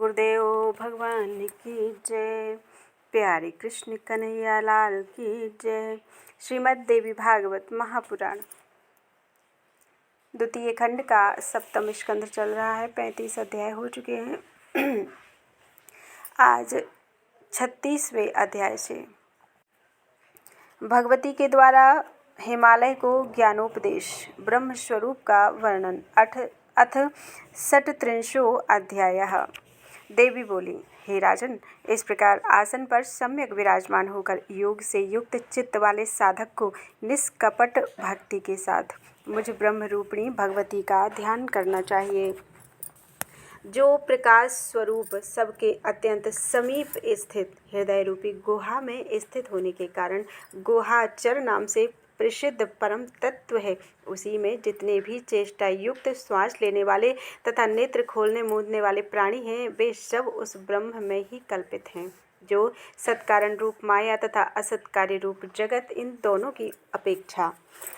गुरुदेव भगवान की जय। प्यारे कृष्ण कन्हैया लाल की जय। श्रीमद् देवी भागवत महापुराण द्वितीय खंड का सप्तम स्कंध चल रहा है। 35 अध्याय हो चुके हैं। आज 36वें अध्याय से भगवती के द्वारा हिमालय को ज्ञानोपदेश ब्रह्म स्वरूप का वर्णन। अथ षट्त्रिंशो अध्यायः। देवी बोली, हे राजन, इस प्रकार आसन पर सम्यक विराजमान होकर योग से युक्त चित्त वाले साधक को निष्कपट भक्ति के साथ मुझ ब्रह्म रूपिणी भगवती का ध्यान करना चाहिए, जो प्रकाश स्वरूप सबके अत्यंत समीप स्थित हृदय रूपी गुहा में स्थित होने के कारण गुहाचर नाम से प्रसिद्ध परम तत्व है। उसी में जितने भी चेष्टा युक्त श्वास लेने वाले तथा नेत्र खोलने मूंदने वाले प्राणी हैं, वे सब उस ब्रह्म में ही कल्पित हैं, जो सत्कारण रूप माया तथा असत्कार्य रूप जगत, इन दोनों की अपेक्षा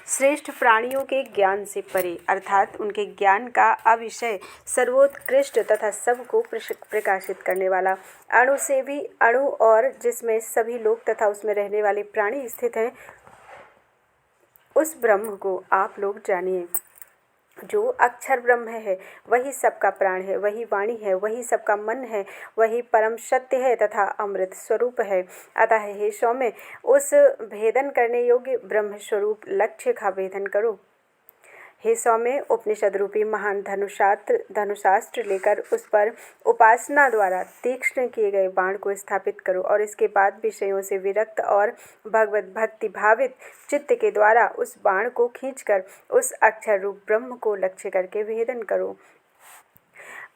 श्रेष्ठ प्राणियों के ज्ञान से परे, अर्थात उनके ज्ञान का अविषय सर्वोत्कृष्ट तथा सबको प्रकाशित करने वाला, अणु से भी अणु और जिसमें सभी लोग तथा उसमें रहने वाले प्राणी स्थित हैं, उस ब्रह्म को आप लोग जानिए। जो अक्षर ब्रह्म है, वही सबका प्राण है, वही वाणी है, वही सबका मन है, वही परम सत्य है तथा अमृत स्वरूप है। अतः हे सौम्य, उस भेदन करने योग्य ब्रह्म स्वरूप लक्ष्य का भेदन करो। हे सौम्य, उपनिषद रूपी महान धनुषास्त्र लेकर उस पर उपासना द्वारा तीक्ष्ण किए गए बाण को स्थापित करो और इसके बाद विषयों से विरक्त और भगवत भक्ति भावित चित्त के द्वारा उस बाण को खींचकर उस अक्षर रूप ब्रह्म को लक्ष्य करके भेदन करो।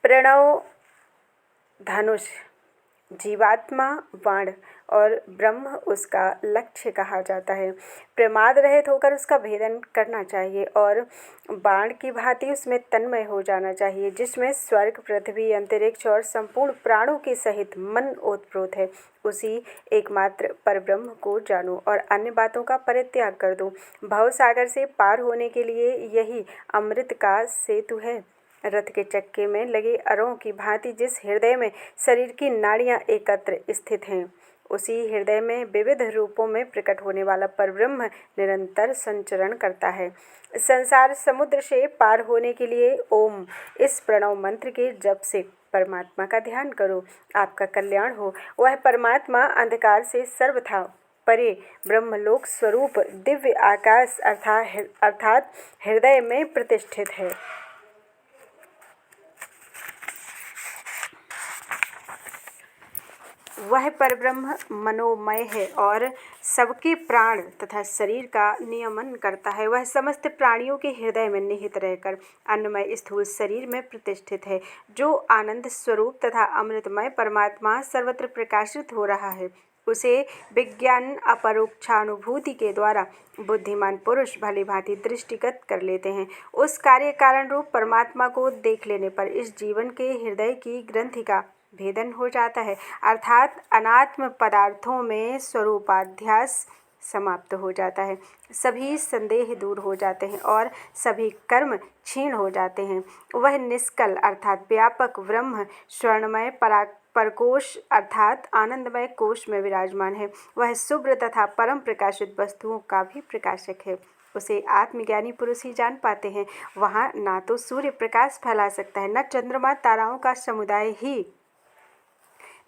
प्रणव धनुष जीवात्मा बाण और ब्रह्म उसका लक्ष्य कहा जाता है। प्रमाद रहित होकर उसका भेदन करना चाहिए और बाण की भांति उसमें तन्मय हो जाना चाहिए, जिसमें स्वर्ग, पृथ्वी, अंतरिक्ष और संपूर्ण प्राणों के सहित मन ओतप्रोत है। उसी एकमात्र परब्रह्म को जानो और अन्य बातों का परित्याग कर दो। भव सागर से पार होने के लिए यही अमृत का सेतु है। रथ के चक्के में लगे अरों की भांति जिस हृदय में शरीर की नाड़ियां एकत्र स्थित हैं, उसी हृदय में विविध रूपों में प्रकट होने वाला परब्रह्म निरंतर संचरण करता है। संसार समुद्र से पार होने के लिए ओम इस प्रणव मंत्र के जप से परमात्मा का ध्यान करो, आपका कल्याण हो। वह परमात्मा अंधकार से सर्वथा परे ब्रह्मलोक स्वरूप दिव्य आकाश अर्थात हृदय में प्रतिष्ठित है। वह परब्रह्म मनोमय है और सबके प्राण तथा शरीर का नियमन करता है। वह समस्त प्राणियों के हृदय में निहित रहकर अन्नमय स्थूल शरीर में प्रतिष्ठित है। जो आनंद स्वरूप तथा अमृतमय परमात्मा सर्वत्र प्रकाशित हो रहा है, उसे विज्ञान अपरोक्षानुभूति के द्वारा बुद्धिमान पुरुष भली भांति दृष्टिगत कर लेते हैं। उस कार्य कारण रूप परमात्मा को देख लेने पर इस जीवन के हृदय की ग्रंथि का भेदन हो जाता है, अर्थात अनात्म पदार्थों में स्वरूपाध्यास समाप्त हो जाता है। सभी संदेह दूर हो जाते हैं और सभी कर्म क्षीण हो जाते हैं। वह निष्कल अर्थात व्यापक ब्रह्म स्वर्णमय परकोश अर्थात आनंदमय कोश में विराजमान है। वह शुभ्र तथा परम प्रकाशित वस्तुओं का भी प्रकाशक है। उसे आत्मज्ञानी पुरुष ही जान पाते हैं। वहाँ ना तो सूर्य प्रकाश फैला सकता है, न चंद्रमा ताराओं का समुदाय ही,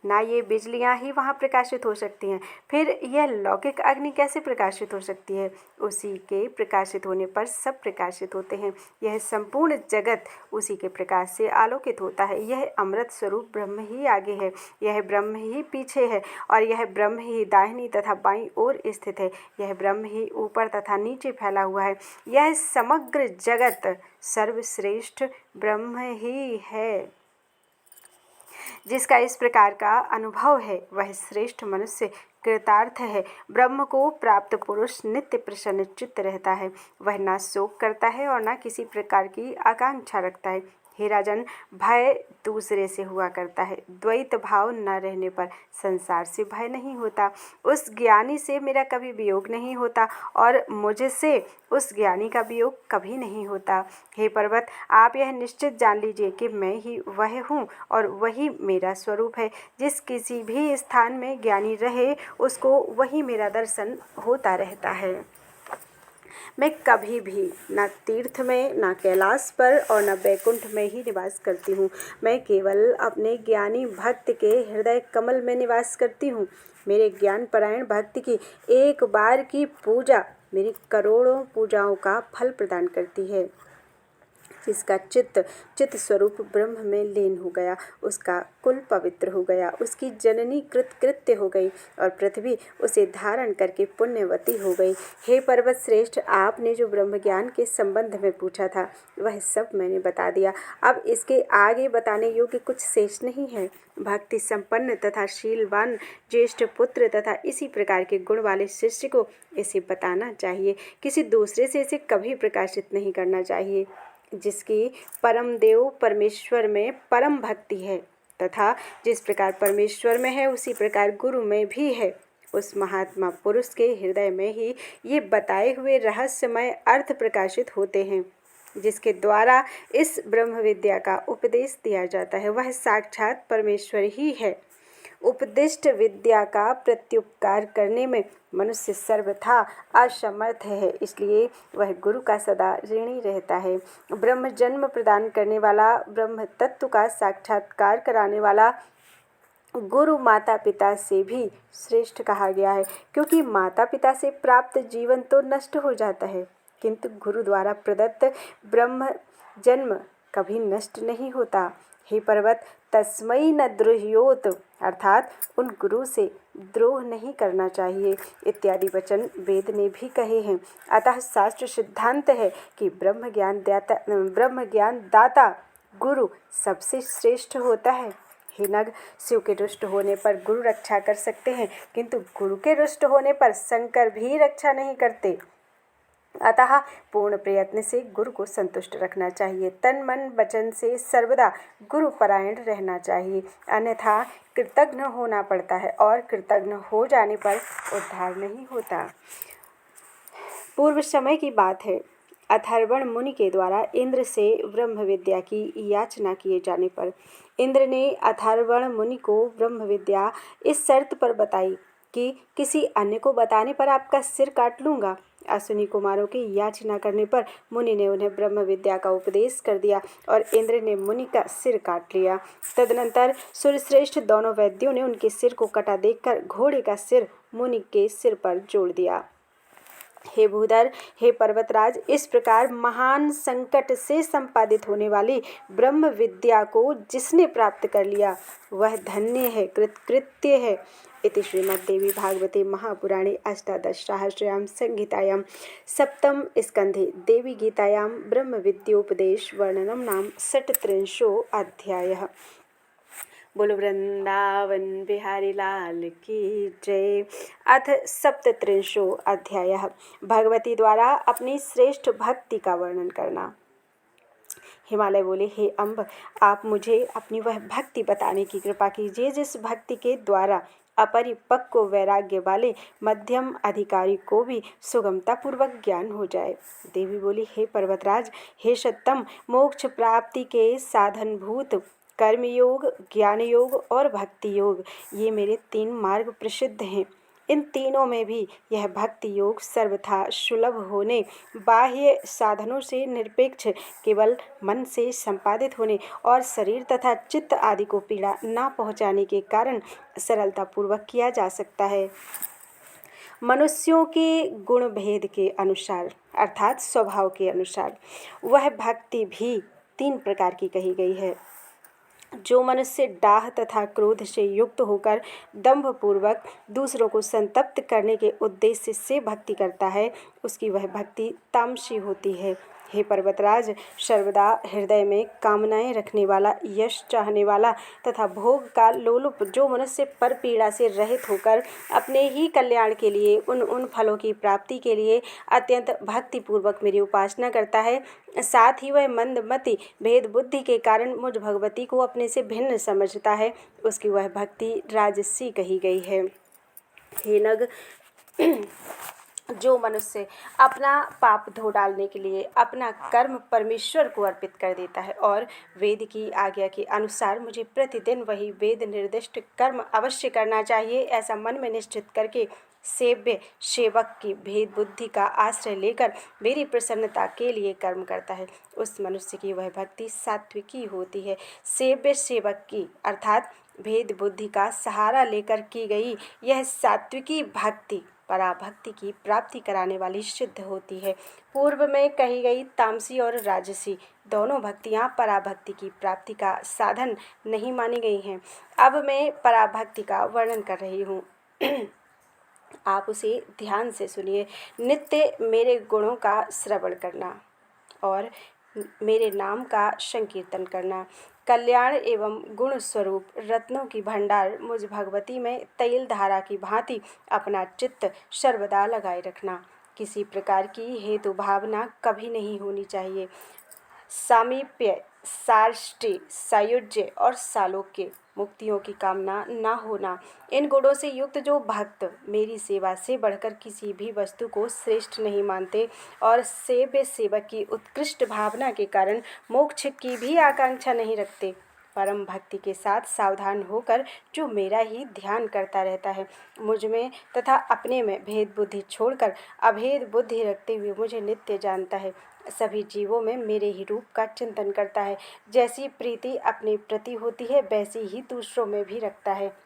ना ये बिजलियां ही वहाँ प्रकाशित हो सकती हैं। फिर यह लौकिक अग्नि कैसे प्रकाशित हो सकती है? उसी के प्रकाशित होने पर सब प्रकाशित होते हैं। यह संपूर्ण जगत उसी के प्रकाश से आलोकित होता है। यह अमृत स्वरूप ब्रह्म ही आगे है, यह ब्रह्म ही पीछे है और यह ब्रह्म ही दाहिनी तथा बाईं ओर स्थित है। यह ब्रह्म ही ऊपर तथा नीचे फैला हुआ है। यह समग्र जगत सर्वश्रेष्ठ ब्रह्म ही है। जिसका इस प्रकार का अनुभव है, वह श्रेष्ठ मनुष्य कृतार्थ है। ब्रह्म को प्राप्त पुरुष नित्य प्रसन्न चित्त रहता है। वह ना शोक करता है और ना किसी प्रकार की आकांक्षा रखता है। हे राजन, भय दूसरे से हुआ करता है, द्वैत भाव न रहने पर संसार से भय नहीं होता। उस ज्ञानी से मेरा कभी वियोग नहीं होता और मुझसे उस ज्ञानी का वियोग कभी नहीं होता। हे पर्वत, आप यह निश्चित जान लीजिए कि मैं ही वह हूँ और वही मेरा स्वरूप है। जिस किसी भी स्थान में ज्ञानी रहे उसको वही मेरा दर्शन होता रहता है। मैं कभी भी न तीर्थ में, न कैलाश पर और न बैकुंठ में ही निवास करती हूँ। मैं केवल अपने ज्ञानी भक्त के हृदय कमल में निवास करती हूँ। मेरे ज्ञान परायण भक्त की एक बार की पूजा मेरी करोड़ों पूजाओं का फल प्रदान करती है। जिसका चित्त स्वरूप ब्रह्म में लीन हो गया, उसका कुल पवित्र हो गया, उसकी जननी कृत्य हो गई और पृथ्वी उसे धारण करके पुण्यवती हो गई। हे पर्वत श्रेष्ठ, आपने जो ब्रह्म ज्ञान के संबंध में पूछा था वह सब मैंने बता दिया। अब इसके आगे बताने योग्य कुछ शेष नहीं है। भक्ति संपन्न तथा शीलवान ज्येष्ठ पुत्र तथा इसी प्रकार के गुण वाले शिष्य को इसे बताना चाहिए। किसी दूसरे से इसे कभी प्रकाशित नहीं करना चाहिए। जिसकी परम देव परमेश्वर में परम भक्ति है तथा जिस प्रकार परमेश्वर में है उसी प्रकार गुरु में भी है, उस महात्मा पुरुष के हृदय में ही ये बताए हुए रहस्यमय अर्थ प्रकाशित होते हैं। जिसके द्वारा इस ब्रह्म विद्या का उपदेश दिया जाता है वह साक्षात परमेश्वर ही है। उपदिष्ट विद्या का प्रत्युपकार करने में मनुष्य सर्वथा असमर्थ है, इसलिए वह गुरु का सदा ऋणी रहता है। ब्रह्म जन्म प्रदान करने वाला, ब्रह्म तत्व का साक्षात्कार कराने वाला गुरु माता पिता से भी श्रेष्ठ कहा गया है, क्योंकि माता पिता से प्राप्त जीवन तो नष्ट हो जाता है किंतु गुरु द्वारा प्रदत्त ब्रह्म जन्म कभी नष्ट नहीं होता। हे पर्वत, तस्मै न द्रोह्योत, अर्थात उन गुरु से द्रोह नहीं करना चाहिए इत्यादि वचन वेद ने भी कहे हैं। अतः शास्त्र सिद्धांत है कि ब्रह्म ज्ञान दाता गुरु सबसे श्रेष्ठ होता है। हे नग, शिव के रुष्ट होने पर गुरु रक्षा कर सकते हैं किंतु गुरु के रुष्ट होने पर शंकर भी रक्षा नहीं करते। अतः पूर्ण प्रयत्न से गुरु को संतुष्ट रखना चाहिए। तन मन वचन से सर्वदा गुरु परायण रहना चाहिए, अन्यथा कृतघ्न होना पड़ता है और कृतघ्न हो जाने पर उद्धार नहीं होता। पूर्व समय की बात है। अथर्वण मुनि के द्वारा इंद्र से ब्रह्म विद्या की याचना किए जाने पर इंद्र ने अथर्वण मुनि को ब्रह्म विद्या इस शर्त पर बताई कि किसी अन्य को बताने पर आपका सिर काट लूँगा। अश्विनी कुमारों की याचना करने पर मुनि ने उन्हें ब्रह्म विद्या का उपदेश कर दिया और इंद्र ने मुनि का सिर काट लिया। तदनंतर सूर्यश्रेष्ठ दोनों वैद्यों ने उनके सिर को कटा देखकर घोड़े का सिर मुनि के सिर पर जोड़ दिया। हे भूधर, हे पर्वतराज, इस प्रकार महान संकट से संपादित होने वाली ब्रह्म विद्या को जिसने प्राप्त कर लिया वह धन्य है, कृतकृत्य है। इति श्रीमद्देवी भागवते महापुराणे अष्टादशसहस्रयां संहितायां सप्तम स्कन्धे देवी गीतायां ब्रह्म विद्योपदेश वर्णनम नाम 37वां अध्यायः। बोलो वृंदावन बिहारी लाल की जय। अथ 37वां अध्यायः। भगवती द्वारा अपनी श्रेष्ठ भक्ति का वर्णन करना। हिमालय बोले, हे अम्ब, आप मुझे अपनी वह भक्ति बताने की कृपा कीजिए जिस भक्ति के द्वारा अपरिपक्व वैराग्य वाले मध्यम अधिकारी को भी सुगमता पूर्वक ज्ञान हो जाए। देवी बोली, हे पर्वतराज, हे सत्तम, मोक्ष प्राप्ति के साधनभूत कर्मयोग, ज्ञान योग और भक्ति योग, ये मेरे 3 मार्ग प्रसिद्ध हैं। इन तीनों में भी यह भक्ति योग सर्वथा सुलभ होने, बाह्य साधनों से निरपेक्ष, केवल मन से संपादित होने और शरीर तथा चित्त आदि को पीड़ा न पहुँचाने के कारण सरलतापूर्वक किया जा सकता है। मनुष्यों के गुण भेद के अनुसार अर्थात स्वभाव के अनुसार वह भक्ति भी 3 प्रकार की कही गई है। जो मनुष्य डाह तथा क्रोध से युक्त होकर दंभपूर्वक दूसरों को संतप्त करने के उद्देश्य से भक्ति करता है उसकी वह भक्ति तामसी होती है। हे पर्वतराज, सर्वदा हृदय में कामनाएं रखने वाला, यश चाहने वाला तथा भोग का लोलुप, जो मनुष्य पर पीड़ा से रहित होकर अपने ही कल्याण के लिए, उन फलों की प्राप्ति के लिए अत्यंत भक्तिपूर्वक मेरी उपासना करता है, साथ ही वह मंदमति भेद बुद्धि के कारण मुझ भगवती को अपने से भिन्न समझता है, उसकी वह भक्ति राजसी कही गई है। हे नग, जो मनुष्य अपना पाप धो डालने के लिए अपना कर्म परमेश्वर को अर्पित कर देता है और वेद की आज्ञा के अनुसार मुझे प्रतिदिन वही वेद निर्दिष्ट कर्म अवश्य करना चाहिए, ऐसा मन में निश्चित करके सेव्य सेवक की भेद बुद्धि का आश्रय लेकर मेरी प्रसन्नता के लिए कर्म करता है, उस मनुष्य की वह भक्ति सात्विकी होती है। सेव्य सेवक की अर्थात भेद बुद्धि का सहारा लेकर की गई यह सात्विकी भक्ति पराभक्ति की प्राप्ति कराने वाली सिद्ध होती है। पूर्व में कही गई तामसी और राजसी दोनों भक्तियाँ पराभक्ति की प्राप्ति का साधन नहीं मानी गई हैं। अब मैं पराभक्ति का वर्णन कर रही हूँ। आप उसे ध्यान से सुनिए। नित्य मेरे गुणों का श्रवण करना और मेरे नाम का संकीर्तन करना, कल्याण एवं गुण स्वरूप रत्नों की भंडार मुझ भगवती में तैल धारा की भांति अपना चित्त सर्वदा लगाए रखना। किसी प्रकार की हेतु भावना कभी नहीं होनी चाहिए। सामीप्य, सार्ष्टि, सायुज्य और सालोक्य, मुक्तियों की कामना न होना, इन गुणों से युक्त जो भक्त मेरी सेवा से बढ़कर किसी भी वस्तु को श्रेष्ठ नहीं मानते और सेव्य सेवक की उत्कृष्ट भावना के कारण मोक्ष की भी आकांक्षा नहीं रखते, परम भक्ति के साथ सावधान होकर जो मेरा ही ध्यान करता रहता है, मुझ में तथा अपने में भेद बुद्धि छोड़कर अभेद बुद्धि रखते हुए मुझे नित्य जानता है, सभी जीवों में मेरे ही रूप का चिंतन करता है, जैसी प्रीति अपने प्रति होती है वैसी ही दूसरों में भी रखता है।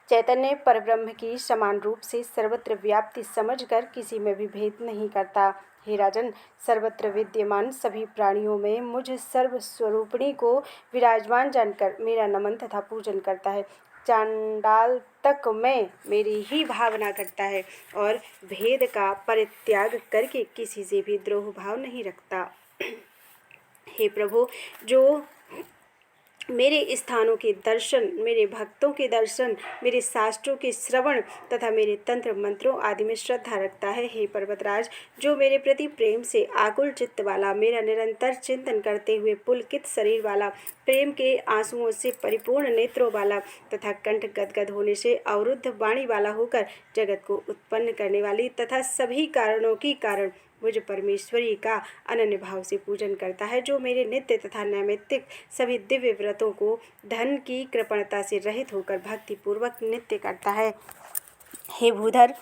चैतन्य परब्रह्म की समान रूप से सर्वत्र व्याप्ति समझकर किसी में भी भेद नहीं करता। हे राजन, सर्वत्र विद्यमान सभी प्राणियों में मुझ सर्वस्वरूपिणी को विराजमान जानकर मेरा नमन तथा पूजन करता है। चांडाल तक में मेरी ही भावना करता है और भेद का परित्याग करके किसी से भी द्रोह भाव नहीं रखता। हे प्रभु, जो मेरे स्थानों के दर्शन, मेरे भक्तों के दर्शन, मेरे शास्त्रों के श्रवण तथा मेरे तंत्र मंत्रों आदि में श्रद्धा रखता है, हे पर्वतराज, जो मेरे प्रति प्रेम से आकुल चित्त वाला, मेरा निरंतर चिंतन करते हुए पुलकित शरीर वाला, प्रेम के आंसुओं से परिपूर्ण नेत्रों वाला तथा कंठ गदगद होने से अवरुद्ध वाणी वाला होकर जगत को उत्पन्न करने वाली तथा सभी कारणों की कारण मुझ परमेश्वरी का अनन्य भाव से पूजन करता है, जो मेरे नित्य तथा नैमित्तिक सभी दिव्य व्रतों को धन की कृपणता से रहित होकर भक्ति पूर्वक नित्य करता है। हे भूधर,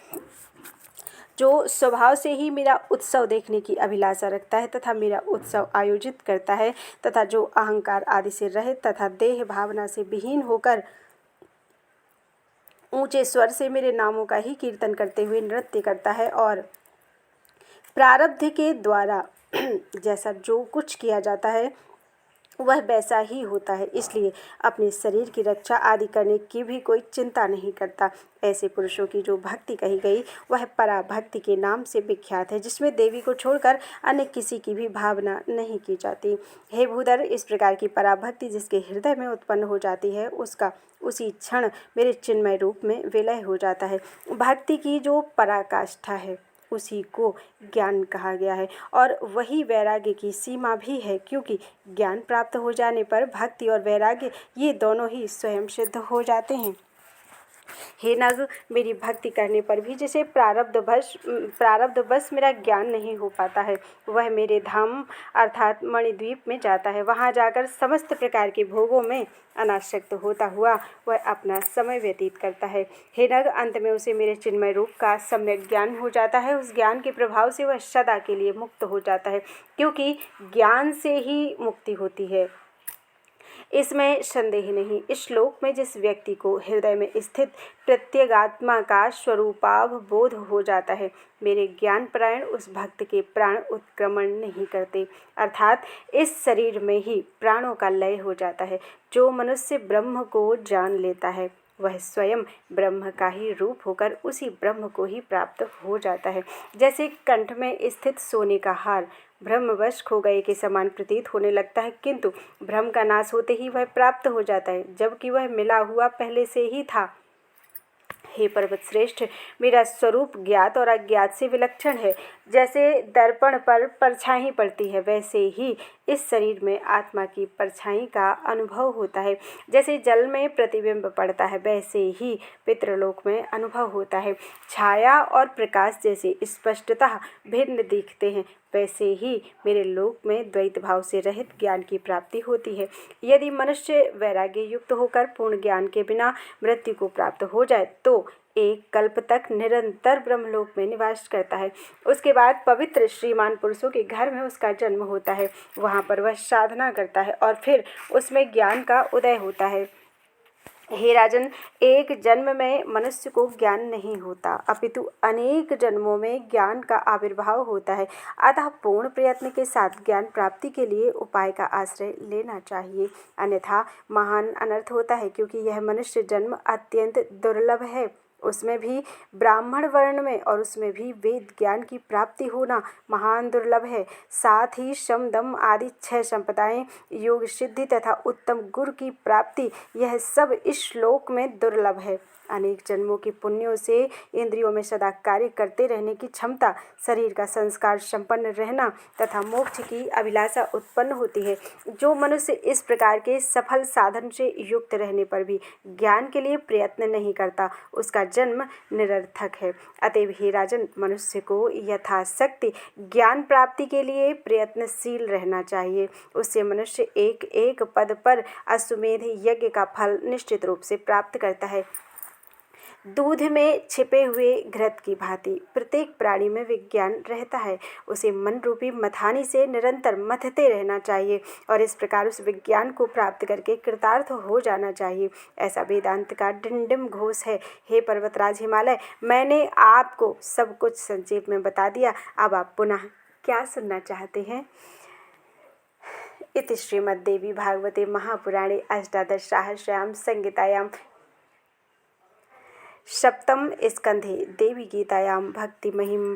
जो स्वभाव से ही मेरा उत्सव देखने की अभिलाषा रखता है तथा मेरा उत्सव आयोजित करता है तथा जो अहंकार आदि से रहित तथा देह भावना से विहीन होकर ऊंचे स्वर से मेरे नामों का ही कीर्तन करते हुए नृत्य करता है और प्रारब्ध के द्वारा जैसा जो कुछ किया जाता है वह वैसा ही होता है, इसलिए अपने शरीर की रक्षा आदि करने की भी कोई चिंता नहीं करता। ऐसे पुरुषों की जो भक्ति कही गई वह पराभक्ति के नाम से विख्यात है, जिसमें देवी को छोड़कर अन्य किसी की भी भावना नहीं की जाती। हे भूधर, इस प्रकार की पराभक्ति जिसके हृदय में उत्पन्न हो जाती है उसका उसी क्षण मेरे चिन्मय रूप में विलय हो जाता है। भक्ति की जो पराकाष्ठा है उसी को ज्ञान कहा गया है और वही वैराग्य की सीमा भी है, क्योंकि ज्ञान प्राप्त हो जाने पर भक्ति और वैराग्य ये दोनों ही स्वयं सिद्ध हो जाते हैं। हे नग, मेरी भक्ति करने पर भी जिसे प्रारब्धवश मेरा ज्ञान नहीं हो पाता है वह मेरे धाम अर्थात मणिद्वीप में जाता है। वहाँ जाकर समस्त प्रकार के भोगों में अनासक्त होता हुआ वह अपना समय व्यतीत करता है। हे नग, अंत में उसे मेरे चिन्मय रूप का सम्यक ज्ञान हो जाता है। उस ज्ञान के प्रभाव से वह सदा के लिए मुक्त हो जाता है, क्योंकि ज्ञान से ही मुक्ति होती है, इसमें संदेह नहीं। इस श्लोक में जिस व्यक्ति को हृदय में स्थित प्रत्यगात्मा का स्वरूपावबोध हो जाता है, मेरे ज्ञान परायण उस भक्त के प्राण उत्क्रमण नहीं करते, अर्थात इस शरीर में ही प्राणों का लय हो जाता है। जो मनुष्य ब्रह्म को जान लेता है वह स्वयं ब्रह्म का ही रूप होकर उसी ब्रह्म को ही प्राप्त हो जाता है। जैसे कंठ में स्थित सोने का हार भ्रमवश खो गए के समान प्रतीत होने लगता है, किंतु भ्रम का नाश होते ही वह प्राप्त हो जाता है, जबकि वह मिला हुआ पहले से ही था। हे पर्वत श्रेष्ठ, मेरा स्वरूप ज्ञात और अज्ञात से विलक्षण है। जैसे दर्पण पर परछाई पड़ती है, वैसे ही इस शरीर में आत्मा की परछाई का अनुभव होता है। जैसे जल में प्रतिबिंब पड़ता है, वैसे ही पितृलोक में अनुभव होता है। छाया और प्रकाश जैसे स्पष्टतः भिन्न दिखते हैं, वैसे ही मेरे लोक में द्वैत भाव से रहित ज्ञान की प्राप्ति होती है। यदि मनुष्य वैराग्य युक्त होकर पूर्ण ज्ञान के बिना मृत्यु को प्राप्त हो जाए तो एक कल्प तक निरंतर ब्रह्मलोक में निवास करता है। उसके बाद पवित्र श्रीमान पुरुषों के घर में उसका जन्म होता है। वहाँ पर वह साधना करता है और फिर उसमें ज्ञान का उदय होता है। हे राजन, एक जन्म में मनुष्य को ज्ञान नहीं होता, अपितु अनेक जन्मों में ज्ञान का आविर्भाव होता है। अतः पूर्ण प्रयत्न के साथ ज्ञान प्राप्ति के लिए उपाय का आश्रय लेना चाहिए, अन्यथा महान अनर्थ होता है, क्योंकि यह मनुष्य जन्म अत्यंत दुर्लभ है। उसमें भी ब्राह्मण वर्ण में और उसमें भी वेद ज्ञान की प्राप्ति होना महान दुर्लभ है। साथ ही शम दम आदि 6 संपदाएं, योग सिद्धि तथा उत्तम गुरु की प्राप्ति, यह सब इस श्लोक में दुर्लभ है। अनेक जन्मों के पुण्यों से इंद्रियों में सदा कार्य करते रहने की क्षमता, शरीर का संस्कार संपन्न रहना तथा मोक्ष की अभिलाषा उत्पन्न होती है। जो मनुष्य इस प्रकार के सफल साधन से युक्त रहने पर भी ज्ञान के लिए प्रयत्न नहीं करता, उसका जन्म निरर्थक है। अतएव हे राजन, मनुष्य को यथाशक्ति ज्ञान प्राप्ति के लिए प्रयत्नशील रहना चाहिए। उससे मनुष्य एक एक पद पर अश्वमेध यज्ञ का फल निश्चित रूप से प्राप्त करता है। दूध में छिपे हुए घृत की भांति प्रत्येक प्राणी में विज्ञान रहता है। उसे मन रूपी मथानी से निरंतर मथते रहना चाहिए और इस प्रकार उस विज्ञान को प्राप्त करके कृतार्थ हो जाना चाहिए। ऐसा वेदांत का डिंडिम घोष है। हे पर्वतराज हिमालय, मैंने आपको सब कुछ संक्षेप में बता दिया। अब आप पुनः क्या सुनना चाहते हैं? इति श्रीमद्देवी भागवते महापुराणे अष्टादशसहस्रयां संहितायां सप्तम स्कंधे देवी गीतायां भक्तिमहिमा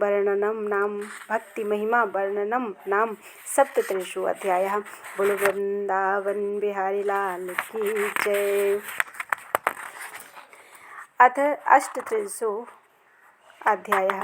वर्णनम नाम सप्तत्रिंशो अध्यायः। बोलो वृंदावन बिहारी लाल की जय। अथ अष्टत्रिंशो अध्यायः।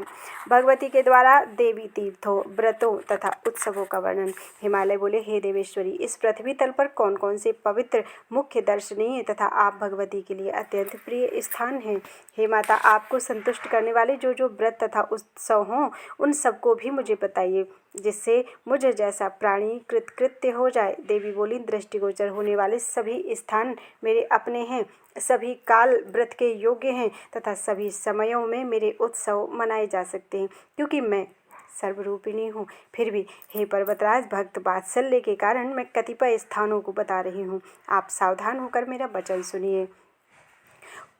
भगवती के द्वारा देवी तीर्थों, व्रतों तथा उत्सवों का वर्णन। हिमालय बोले, हे देवेश्वरी, इस पृथ्वी तल पर कौन कौन से पवित्र, मुख्य, दर्शनीय तथा आप भगवती के लिए अत्यंत प्रिय स्थान हैं? हे माता, आपको संतुष्ट करने वाले जो जो व्रत तथा उत्सव हों, उन सबको भी मुझे बताइए, जिससे मुझे जैसा प्राणी कृतकृत्य हो जाए। देवी बोली, दृष्टिगोचर होने वाले सभी स्थान मेरे अपने हैं, सभी काल व्रत के योग्य हैं तथा सभी समयों में मेरे उत्सव मनाए जा सकते हैं, क्योंकि मैं सर्वरूपिणी हूँ। फिर भी हे पर्वतराज, भक्त वात्सल्य के कारण मैं कतिपय स्थानों को बता रही हूँ। आप सावधान होकर मेरा वचन सुनिए।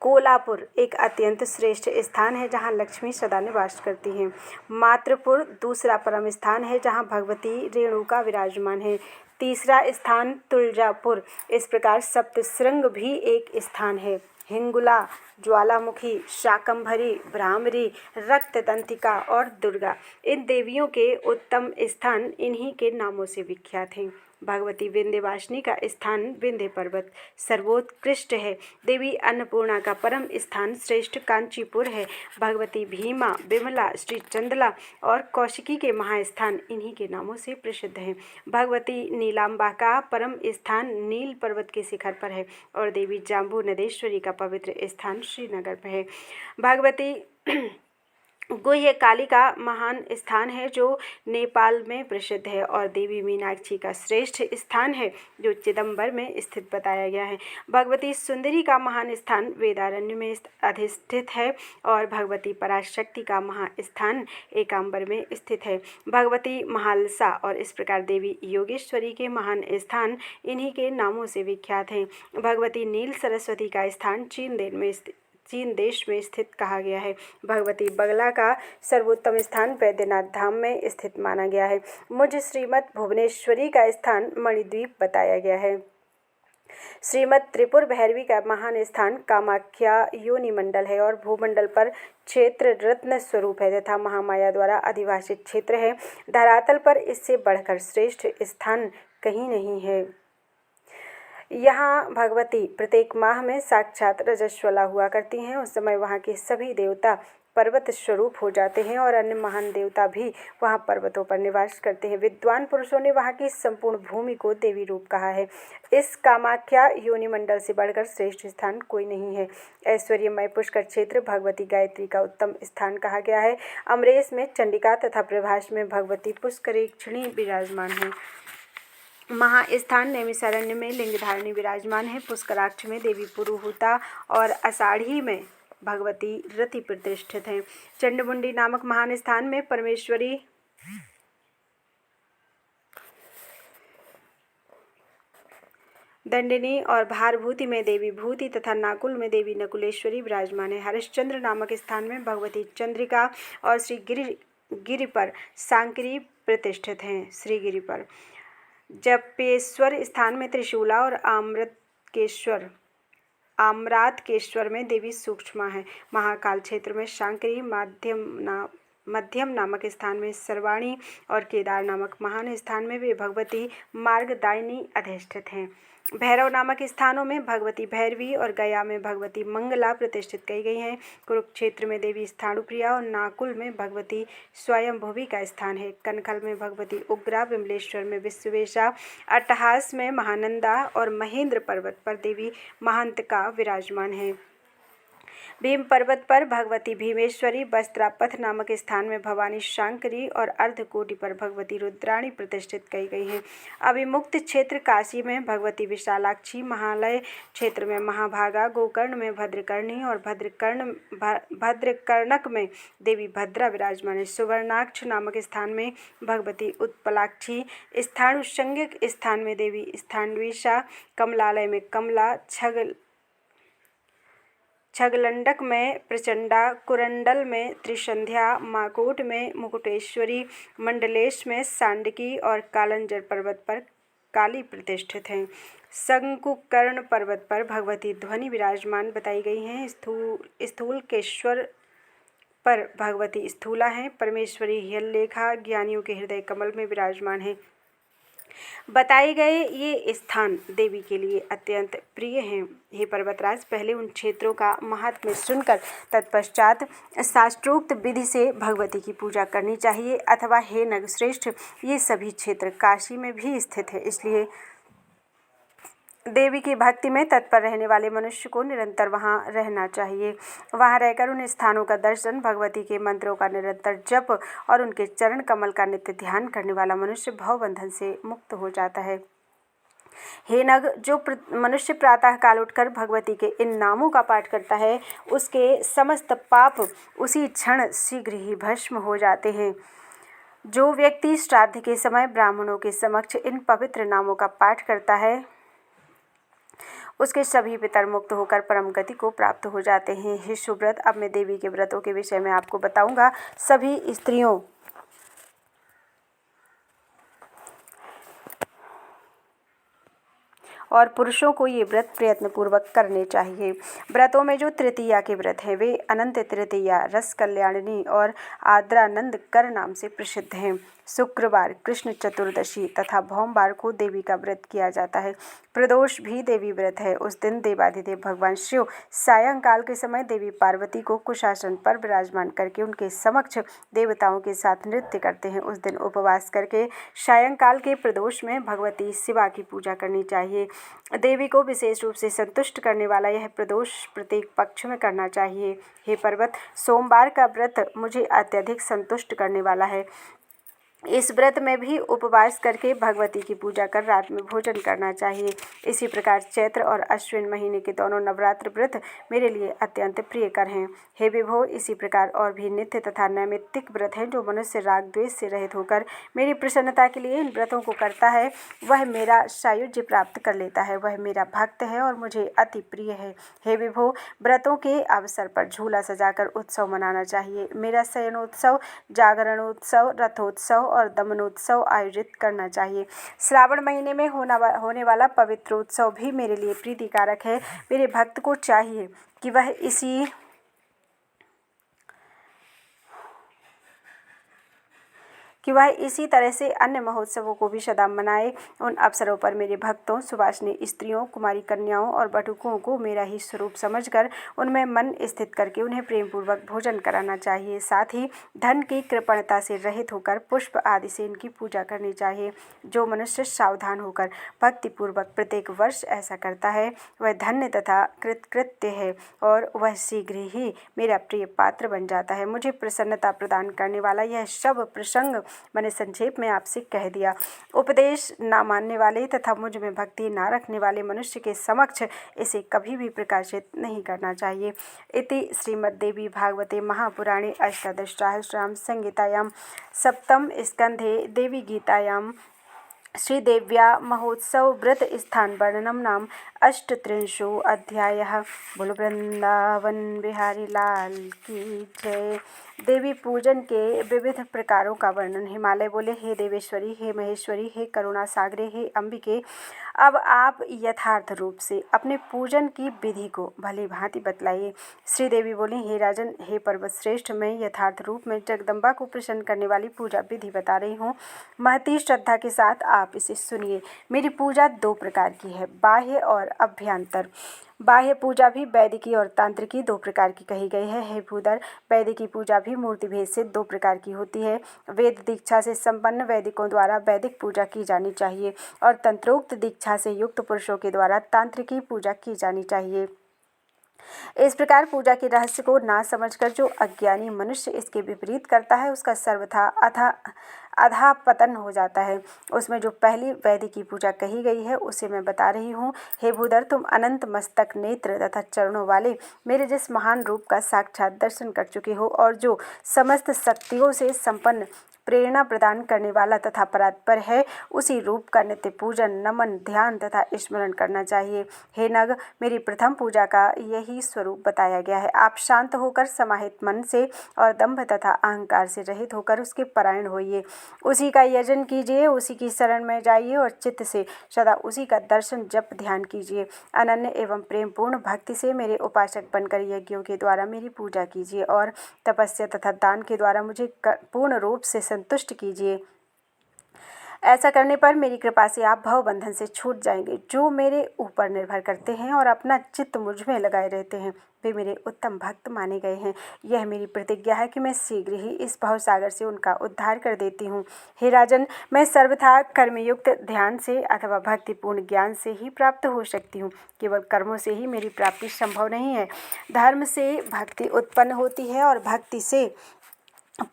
कोलापुर एक अत्यंत श्रेष्ठ स्थान है, जहाँ लक्ष्मी सदा निवास करती हैं। मातृपुर दूसरा परम स्थान है, जहाँ भगवती रेणुका विराजमान है। तीसरा स्थान तुलजापुर। इस प्रकार सप्तशृंग भी एक स्थान है। हिंगुला, ज्वालामुखी, शाकंभरी, भ्रामरी, रक्तदंतिका और दुर्गा, इन देवियों के उत्तम स्थान इन्हीं के नामों से विख्यात हैं। भगवती विंध्यवासिनी का स्थान विंध्य पर्वत सर्वोत्कृष्ट है। देवी अन्नपूर्णा का परम स्थान श्रेष्ठ कांचीपुर है। भगवती भीमा, विमला, श्री चंदला और कौशिकी के महास्थान इन्हीं के नामों से प्रसिद्ध हैं। भगवती नीलांबा का परम स्थान नील पर्वत के शिखर पर है और देवी जाम्बू नदेश्वरी का पवित्र स्थान श्रीनगर पर है। भगवती गुह्य काली का महान स्थान है, जो नेपाल में प्रसिद्ध है और देवी मीनाक्षी का श्रेष्ठ स्थान है, जो चिदम्बर में स्थित बताया गया है। भगवती सुंदरी का महान स्थान वेदारण्य में अधिष्ठित है और भगवती पराशक्ति का महास्थान एकांबर में स्थित है। भगवती महालसा और इस प्रकार देवी योगेश्वरी के महान स्थान इन्हीं के नामों से विख्यात हैं। भगवती नील सरस्वती का स्थान चीन देश में स्थित कहा गया है। भगवती बगला का सर्वोत्तम स्थान वैद्यनाथ धाम में स्थित माना गया है। मुझ श्रीमद् भुवनेश्वरी का स्थान मणिद्वीप बताया गया है। श्रीमद त्रिपुर भैरवी का महान स्थान कामाख्या योनि मंडल है और भूमंडल पर क्षेत्र रत्न स्वरूप है तथा महामाया द्वारा अधिवासित क्षेत्र है। धरातल पर इससे बढ़कर श्रेष्ठ स्थान कहीं नहीं है। यहाँ भगवती प्रत्येक माह में साक्षात रजस्वला हुआ करती हैं। उस समय वहाँ के सभी देवता पर्वत स्वरूप हो जाते हैं और अन्य महान देवता भी वहाँ पर्वतों पर निवास करते हैं। विद्वान पुरुषों ने वहाँ की संपूर्ण भूमि को देवी रूप कहा है। इस कामाख्या योनि मंडल से बढ़कर श्रेष्ठ स्थान कोई नहीं है। ऐश्वर्यमय पुष्कर क्षेत्र भगवती गायत्री का उत्तम स्थान कहा गया है। अमरेश में चंडिका तथा प्रभास में भगवती पुष्करेक्षिणी विराजमान है। महास्थान नैमिषारण्य में लिंगधारिणी विराजमान है। पुष्कराक्ष में देवी पुरुहूता और आषाढ़ी में भगवती रति प्रतिष्ठित हैं। चंडमुंडी नामक महान स्थान में परमेश्वरी दंडिनी और भारभूति में देवी भूति तथा नाकुल में देवी नकुलेश्वरी विराजमान है। हरिश्चंद्र नामक स्थान में भगवती चंद्रिका और श्री गिरि पर सांकरी प्रतिष्ठित हैं। श्री गिरि पर जपेश्वर स्थान में त्रिशूला और आम्रातकेश्वर में देवी सूक्ष्मा है। महाकाल क्षेत्र में शांकरी मध्यम नामक स्थान में सर्वाणी और केदार नामक महान स्थान में वे भगवती मार्गदायिनी अधिष्ठित हैं। भैरव नामक स्थानों में भगवती भैरवी और गया में भगवती मंगला प्रतिष्ठित की गई हैं। कुरुक्षेत्र में देवी स्थाणुप्रिया और नाकुल में भगवती स्वयंभुवी का स्थान है। कनखल में भगवती उग्रा, विमलेश्वर में विश्वेशा, अट्टहास में महानंदा और महेंद्र पर्वत पर देवी महांतका विराजमान है। भीम पर्वत पर भगवती भीमेश्वरी, वस्त्रापथ नामक स्थान में भवानी शांकरी और अर्धकोटि पर भगवती रुद्राणी प्रतिष्ठित की गई हैं। अभिमुक्त क्षेत्र काशी में भगवती विशालाक्षी, महालय क्षेत्र में महाभागा, गोकर्ण में भद्रकर्णी और भद्रकर्णक में देवी भद्रा विराजमान है। सुवर्णाक्ष नामक स्थान में भगवती उत्पलाक्षी, स्थाणुशंगिक स्थान में देवी स्थाणवीशा, कमलालय में कमला, छगलंडक में प्रचंडा, कुरंडल में त्रिसंध्या, माकोट में मुकुटेश्वरी, मंडलेश में सांडकी और कालंजर पर्वत पर काली प्रतिष्ठित हैं। शंकुकर्ण पर्वत पर भगवती ध्वनि विराजमान बताई गई हैं। स्थूलकेश्वर पर भगवती स्थूला हैं। परमेश्वरी हियल्लेखा ज्ञानियों के हृदय कमल में विराजमान है। बताए गए ये स्थान देवी के लिए अत्यंत प्रिय हैं। हे पर्वतराज, पहले उन क्षेत्रों का महात्म्य सुनकर तत्पश्चात शास्त्रोक्त विधि से भगवती की पूजा करनी चाहिए। अथवा हे नगश्रेष्ठ, ये सभी क्षेत्र काशी में भी स्थित है, इसलिए देवी की भक्ति में तत्पर रहने वाले मनुष्य को निरंतर वहाँ रहना चाहिए। वहाँ रहकर उन स्थानों का दर्शन, भगवती के मंत्रों का निरंतर जप और उनके चरण कमल का नित्य ध्यान करने वाला मनुष्य भवबंधन से मुक्त हो जाता है। हे नग, जो मनुष्य प्रातः काल उठकर भगवती के इन नामों का पाठ करता है, उसके समस्त पाप उसी क्षण शीघ्र ही भस्म हो जाते हैं। जो व्यक्ति श्राद्ध के समय ब्राह्मणों के समक्ष इन पवित्र नामों का पाठ करता है, उसके सभी पितर मुक्त होकर परम गति को प्राप्त हो जाते हैं। हे सुव्रत, अब मैं देवी के व्रतों के विषय में आपको बताऊंगा। सभी स्त्रियों और पुरुषों को ये व्रत प्रयत्नपूर्वक करने चाहिए। व्रतों में जो तृतीया के व्रत हैं, वे अनंत तृतीया, रस कल्याणिनी और आद्रानंद कर नाम से प्रसिद्ध हैं। शुक्रवार, कृष्ण चतुर्दशी तथा भौमवार को देवी का व्रत किया जाता है। प्रदोष भी देवी व्रत है। उस दिन देवाधिदेव भगवान शिव सायंकाल के समय देवी पार्वती को कुशासन पर विराजमान करके उनके समक्ष देवताओं के साथ नृत्य करते हैं। उस दिन उपवास करके सायंकाल के प्रदोष में भगवती शिवा की पूजा करनी चाहिए। देवी को विशेष रूप से संतुष्ट करने वाला यह प्रदोष प्रत्येक पक्ष में करना चाहिए। हे पर्वत, सोमवार का व्रत मुझे अत्यधिक संतुष्ट करने वाला है। इस व्रत में भी उपवास करके भगवती की पूजा कर रात में भोजन करना चाहिए। इसी प्रकार चैत्र और अश्विन महीने के दोनों नवरात्र व्रत मेरे लिए अत्यंत प्रियकर हैं। हे विभो, इसी प्रकार और भी नित्य तथा नैमित्तिक व्रत हैं। जो मनुष्य राग द्वेष से रहित होकर मेरी प्रसन्नता के लिए इन व्रतों को करता है, वह मेरा सायुज्य प्राप्त कर लेता है। वह मेरा भक्त है और मुझे अति प्रिय है। हे विभो, व्रतों के अवसर पर झूला सजाकर उत्सव मनाना चाहिए। मेरा शयनोत्सव, जागरणोत्सव, रथोत्सव और दमनोत्सव आयोजित करना चाहिए। श्रावण महीने में होने वाला पवित्र उत्सव भी मेरे लिए प्रीतिकारक है। मेरे भक्त को चाहिए कि वह इसी तरह से अन्य महोत्सवों को भी सदा मनाए। उन अवसरों पर मेरे भक्तों, सुवासिनी स्त्रियों, कुमारी कन्याओं और बटुकों को मेरा ही स्वरूप समझकर उनमें मन स्थित करके उन्हें प्रेम पूर्वक भोजन कराना चाहिए। साथ ही धन की कृपणता से रहित होकर पुष्प आदि से इनकी पूजा करनी चाहिए। जो मनुष्य सावधान होकर भक्ति पूर्वक प्रत्येक वर्ष ऐसा करता है वह धन्य तथा कृतकृत्य है और वह शीघ्र ही मेरा प्रिय पात्र बन जाता है। मुझे प्रसन्नता प्रदान करने वाला यह सब प्रसंग मैंने संक्षेप में आपसे कह दिया। उपदेश ना मानने वाले तथा मुझ में भक्ति ना रखने वाले मनुष्य के समक्ष इसे कभी भी प्रकाशित नहीं करना चाहिए। इति श्रीमद्देवी भागवते महापुराणे अष्टादशसहस्राम संहितायां सप्तम स्कंधे देवी गीतायां श्रीदेव्या महोत्सव व्रत स्थान वर्णनम नाम 38 अध्यायः। बोलो वृंदावन बिहारी लाल की जय। देवी पूजन के विविध प्रकारों का वर्णन। हिमालय बोले, हे देवेश्वरी, हे महेश्वरी, हे करुणा सागरे, हे अंबिके, अब आप यथार्थ रूप से अपने पूजन की विधि को भली भांति बतलाइए। श्रीदेवी बोली, हे राजन, हे पर्वत श्रेष्ठ, मैं यथार्थ रूप में जगदम्बा को प्रसन्न करने वाली पूजा विधि बता रही हूँ। महती श्रद्धा के साथ आप इसे सुनिए। मेरी पूजा दो प्रकार की है, बाह्य और अभ्यंतर। बाह्य पूजा भी वैदिकी और तांत्रिकी दो प्रकार की कही गई है। हे भूधर, वैदिकी पूजा भी मूर्ति भेद से दो प्रकार की होती है। वेद दीक्षा से संपन्न वैदिकों द्वारा वैदिक पूजा की जानी चाहिए और तंत्रोक्त दीक्षा से युक्त पुरुषों के द्वारा तांत्रिकी पूजा की जानी चाहिए। इस प्रकार पूजा के रहस्य को ना समझकर जो अज्ञानी मनुष्य इसके विपरीत करता है उसका सर्वथा अधा पतन हो जाता है। उसमें जो पहली वैदिकी पूजा कही गई है उसे मैं बता रही हूँ। हे भूधर, तुम अनंत मस्तक, नेत्र तथा चरणों वाले मेरे जिस महान रूप का साक्षात दर्शन कर चुके हो और जो समस्त शक्तियों से संपन्न, प्रेरणा प्रदान करने वाला तथा परात्पर है, उसी रूप का नित्य पूजन, नमन, ध्यान तथा स्मरण करना चाहिए। हे नग, मेरी प्रथम पूजा का यही स्वरूप बताया गया है। आप शांत होकर समाहित मन से और दंभ तथा अहंकार से रहित होकर उसके परायण होइए। उसी का यजन कीजिए, उसी की शरण में जाइए और चित्त से सदा उसी का दर्शन जप ध्यान कीजिए। अनन्य एवं प्रेमपूर्ण भक्ति से मेरे उपासक बनकर यज्ञों के द्वारा मेरी पूजा कीजिए और तपस्या तथा दान के द्वारा मुझे पूर्ण रूप से संतुष्ट कीजिए। ऐसा करने पर मेरी कृपा से आप भवबंधन से छूट जाएंगे। जो मेरे ऊपर निर्भर करते हैं और अपना चित्त मुझ में लगाए रहते हैं वे मेरे उत्तम भक्त माने गए हैं। यह मेरी प्रतिज्ञा है कि मैं शीघ्र ही इस भवसागर से उनका उद्धार कर देती हूँ। हे राजन, मैं सर्वथा कर्मयुक्त ध्यान से अथवा भक्तिपूर्ण ज्ञान से ही प्राप्त हो सकती हूँ। केवल कर्मों से ही मेरी प्राप्ति संभव नहीं है। धर्म से भक्ति उत्पन्न होती है और भक्ति से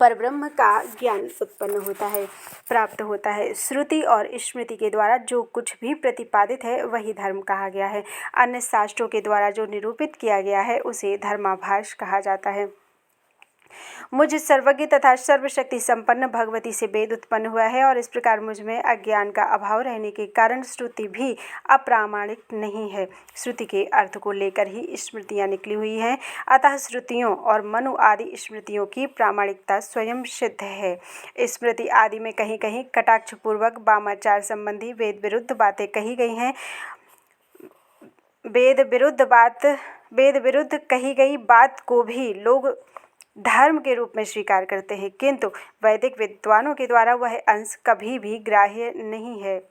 परब्रह्म का ज्ञान उत्पन्न होता है, प्राप्त होता है। श्रुति और स्मृति के द्वारा जो कुछ भी प्रतिपादित है वही धर्म कहा गया है। अन्य शास्त्रों के द्वारा जो निरूपित किया गया है उसे धर्माभास कहा जाता है। मुझ सर्वज्ञ तथा सर्वशक्ति संपन्न भगवती से वेद उत्पन्न हुआ है और इस प्रकार मुझ में अज्ञान का अभाव रहने के कारण श्रुति भी अप्रामाणिक नहीं है। श्रुति के अर्थ को लेकर ही स्मृतियाँ निकली हुई हैं, अतः श्रुतियों और मनु आदि स्मृतियों की प्रामाणिकता स्वयं सिद्ध है। स्मृति आदि में कहीं कहीं कटाक्षपूर्वक वामाचार संबंधी वेद विरुद्ध बातें कही गई हैं। वेद विरुद्ध कही गई बात को भी लोग धर्म के रूप में स्वीकार करते हैं, किंतु वैदिक विद्वानों के द्वारा वह अंश कभी भी ग्राह्य नहीं है।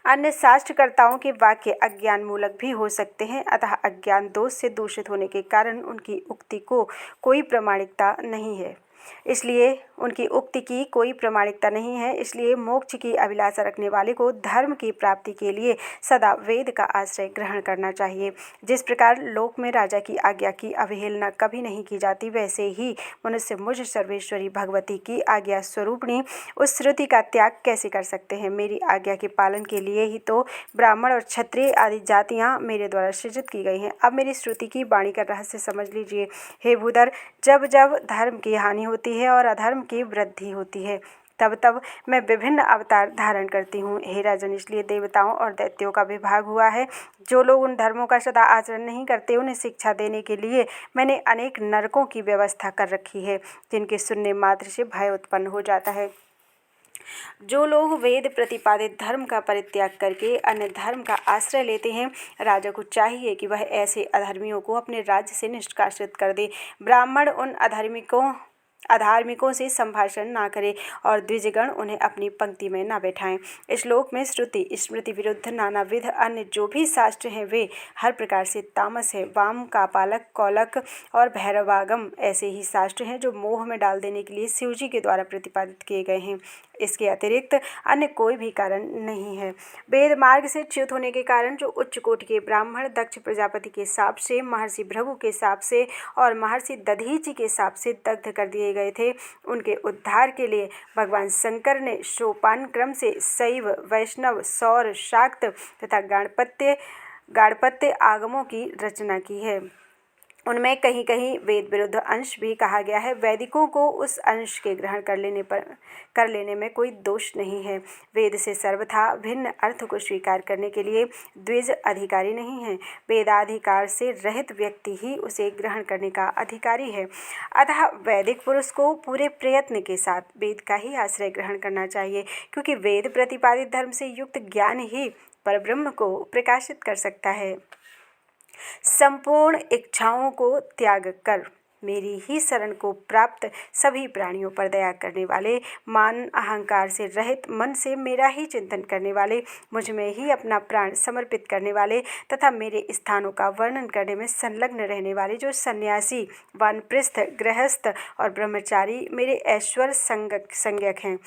अन्य शास्त्रकर्ताओं के वाक्य अज्ञान मूलक भी हो सकते हैं, अतः अज्ञान दोष से दूषित होने के कारण उनकी उक्ति को कोई प्रामाणिकता नहीं है। इसलिए मोक्ष की अभिलाषा रखने वाले को धर्म की प्राप्ति के लिए सदा वेद का आश्रय ग्रहण करना चाहिए। जिस प्रकार लोक में राजा की आज्ञा की अवहेलना कभी नहीं की जाती, वैसे ही मनुष्य मुझ सर्वेश्वरी भगवती की आज्ञा स्वरूपणी उस श्रुति का त्याग कैसे कर सकते हैं। मेरी आज्ञा के पालन के लिए ही तो ब्राह्मण और क्षत्रिय आदि जातियाँ मेरे द्वारा सृजित की गई हैं। अब मेरी श्रुति की वाणी का रहस्य समझ लीजिए। हे भूधर, जब जब धर्म की हानि होती है और अधर्म की वृद्धि होती है, तब तब मैं विभिन्न अवतार धारण करती हूँ। हे राजन, इसलिए देवताओं और दैत्यों का विभाग हुआ है। जो लोग उन धर्मों का सदा आचरण नहीं करते, उन्हें शिक्षा देने के लिए मैंने अनेक नरकों की व्यवस्था कर रखी है, जिनके सुनने मात्र से भय उत्पन्न हो जाता है। जो लोग वेद प्रतिपादित धर्म का परित्याग करके अन्य धर्म का आश्रय लेते हैं, राजा को चाहिए कि वह ऐसे अधर्मियों को अपने राज्य से निष्कासित कर दे। ब्राह्मण उन अधार्मिकों से संभाषण ना करे और द्विजगण उन्हें अपनी पंक्ति में ना बैठाएं। इस श्लोक में श्रुति स्मृति विरुद्ध नानाविध अन्य जो भी शास्त्र हैं वे हर प्रकार से तामस है। वाम, कापालक, कौलक और भैरवागम ऐसे ही शास्त्र हैं जो मोह में डाल देने के लिए शिवजी के द्वारा प्रतिपादित किए गए हैं। इसके अतिरिक्त अन्य कोई भी कारण नहीं है। वेद मार्ग से च्युत होने के कारण जो उच्च कोटि के ब्राह्मण दक्ष प्रजापति के शाप से, महर्षि भृगु के शाप से और महर्षि दधीचि के शाप से दग्ध कर दिए गए थे, उनके उद्धार के लिए भगवान शंकर ने सोपान क्रम से शैव, वैष्णव, सौर, शाक्त तथा गाणपत्य आगमों की रचना की है। उनमें कहीं कहीं वेद विरुद्ध अंश भी कहा गया है। वैदिकों को उस अंश के ग्रहण कर लेने में कोई दोष नहीं है। वेद से सर्वथा भिन्न अर्थ को स्वीकार करने के लिए द्विज अधिकारी नहीं है। वेदाधिकार से रहित व्यक्ति ही उसे ग्रहण करने का अधिकारी है। अतः वैदिक पुरुष को पूरे प्रयत्न के साथ वेद का ही आश्रय ग्रहण करना चाहिए, क्योंकि वेद प्रतिपादित धर्म से युक्त ज्ञान ही परब्रह्म को प्रकाशित कर सकता है। संपूर्ण इच्छाओं को त्याग कर मेरी ही शरण को प्राप्त सभी प्राणियों पर दया करने वाले, मान अहंकार से रहित मन से मेरा ही चिंतन करने वाले, मुझ में ही अपना प्राण समर्पित करने वाले तथा मेरे स्थानों का वर्णन करने में संलग्न रहने वाले जो सन्यासी, वानप्रस्थ, गृहस्थ और ब्रह्मचारी मेरे ऐश्वर्य संज्ञक हैं,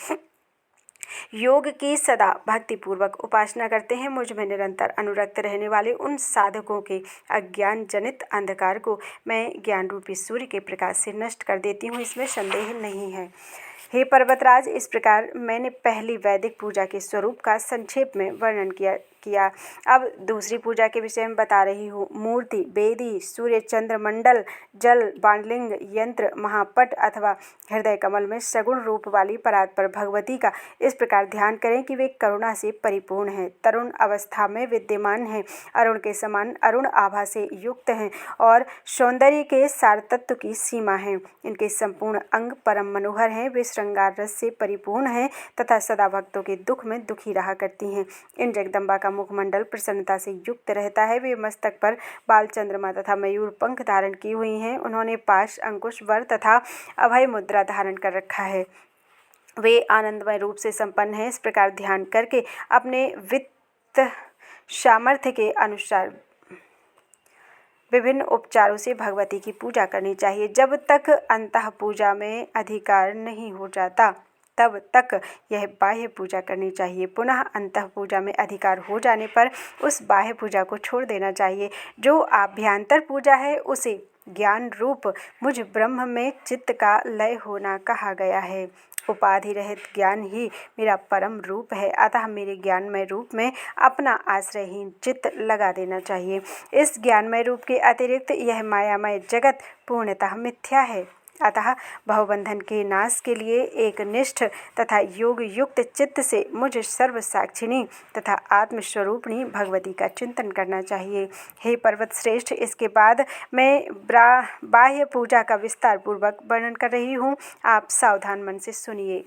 योग की सदा भक्तिपूर्वक उपासना करते हैं, मुझ में निरंतर अनुरक्त रहने वाले उन साधकों के अज्ञान जनित अंधकार को मैं ज्ञान रूपी सूर्य के प्रकाश से नष्ट कर देती हूँ, इसमें संदेह नहीं है। हे पर्वतराज, इस प्रकार मैंने पहली वैदिक पूजा के स्वरूप का संक्षेप में वर्णन किया। अब दूसरी पूजा के विषय में बता रही हूँ। मूर्ति, वेदी, सूर्य, चंद्र मंडल, जल, बाणलिंग, यंत्र, महापट अथवा हृदय कमल में सगुण रूप वाली परात्पर भगवती का इस प्रकार ध्यान करें कि वे करुणा से परिपूर्ण हैं, तरुण अवस्था में विद्यमान हैं, अरुण के समान अरुण आभा से युक्त हैं और सौंदर्य के सारतत्व की सीमा है। इनके संपूर्ण अंग परम मनोहर हैं, वे श्रृंगार रस से परिपूर्ण हैं तथा सदा भक्तों के दुख में दुखी रहा करती हैं। इन जगदम्बा का मुखमंडल प्रसन्नता से युक्त रहता है। वे मस्तक पर बाल चंद्रमा तथा मयूर पंख धारण की हुई हैं। उन्होंने पाश, अंकुश, वर तथा अभय मुद्रा धारण कर रखा है। वे आनंदमय रूप से संपन्न हैं। इस प्रकार ध्यान करके अपने वित्त सामर्थ्य के अनुसार विभिन्न उपचारों से भगवती की पूजा करनी चाहिए। जब तक अंतः पूजा में अधिकार नहीं हो जाता तब तक यह बाह्य पूजा करनी चाहिए। पुनः अंतः पूजा में अधिकार हो जाने पर उस बाह्य पूजा को छोड़ देना चाहिए। जो आभ्यंतर पूजा है उसे ज्ञान रूप मुझ ब्रह्म में चित्त का लय होना कहा गया है। उपाधि रहित ज्ञान ही मेरा परम रूप है, अतः मेरे ज्ञानमय रूप में अपना आश्रयहीन चित्त लगा देना चाहिए। इस ज्ञानमय रूप के अतिरिक्त यह मायामय जगत पूर्णतः मिथ्या है, अतः भवबंधन के नाश के लिए एक निष्ठ तथा योग युक्त चित्त से मुझ सर्वसाक्षिणी तथा आत्मस्वरूपिणी भगवती का चिंतन करना चाहिए। हे पर्वत श्रेष्ठ, इसके बाद मैं बाह्य पूजा का विस्तार पूर्वक वर्णन कर रही हूँ, आप सावधान मन से सुनिए।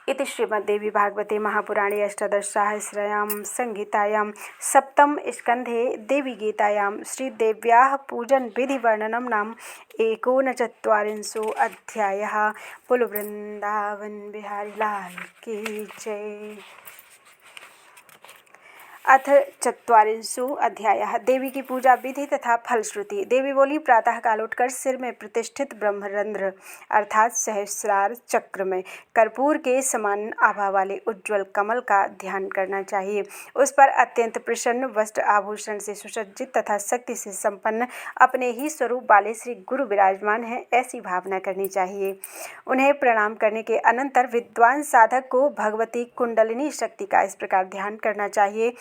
इति श्रीमद्देवी भागवते महापुराणे अष्टादशसहस्रयां संहितायां सप्तम स्कन्धे देवी गीतायां श्रीदेव्याः पूजन विधि वर्णनं नाम 39 अध्यायः। बोलो वृंदावन बिहारी लाल की जय। अथ 44 अध्यायः। देवी की पूजा विधि तथा फलश्रुति। देवी बोली, प्रातः काल उठकर सिर में प्रतिष्ठित ब्रह्मरंध्र अर्थात सहस्रार चक्र में कर्पूर के समान आभा वाले उज्ज्वल कमल का ध्यान करना चाहिए। उस पर अत्यंत प्रसन्न वस्त्र आभूषण से सुसज्जित तथा शक्ति से संपन्न अपने ही स्वरूप वाले श्री गुरु विराजमान हैं, ऐसी भावना करनी चाहिए। उन्हें प्रणाम करने के अनंतर विद्वान साधक को भगवती कुंडलिनी शक्ति का इस प्रकार ध्यान करना चाहिए।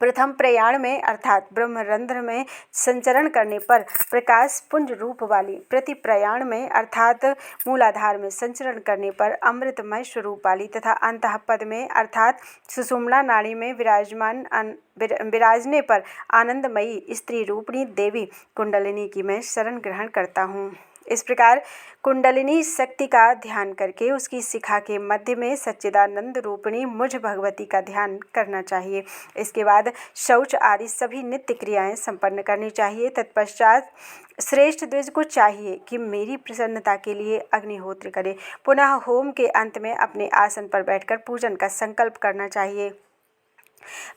प्रथम प्रयाण में अर्थात ब्रह्मरंध्र में संचरण करने पर प्रकाश पुंज रूप वाली, प्रति प्रयाण में अर्थात मूलाधार में संचरण करने पर अमृतमय स्वरूप वाली तथा अंतःपद में अर्थात सुषुम्ना नाड़ी में विराजने पर आनंदमयी स्त्री रूपणी देवी कुंडलिनी की मैं शरण ग्रहण करता हूँ। इस प्रकार कुंडलिनी शक्ति का ध्यान करके उसकी शिखा के मध्य में सच्चिदानंद रूपिणी मुझ भगवती का ध्यान करना चाहिए। इसके बाद शौच आदि सभी नित्य क्रियाएं संपन्न करनी चाहिए। तत्पश्चात श्रेष्ठ द्विज को चाहिए कि मेरी प्रसन्नता के लिए अग्निहोत्र करे। पुनः होम के अंत में अपने आसन पर बैठकर पूजन का संकल्प करना चाहिए।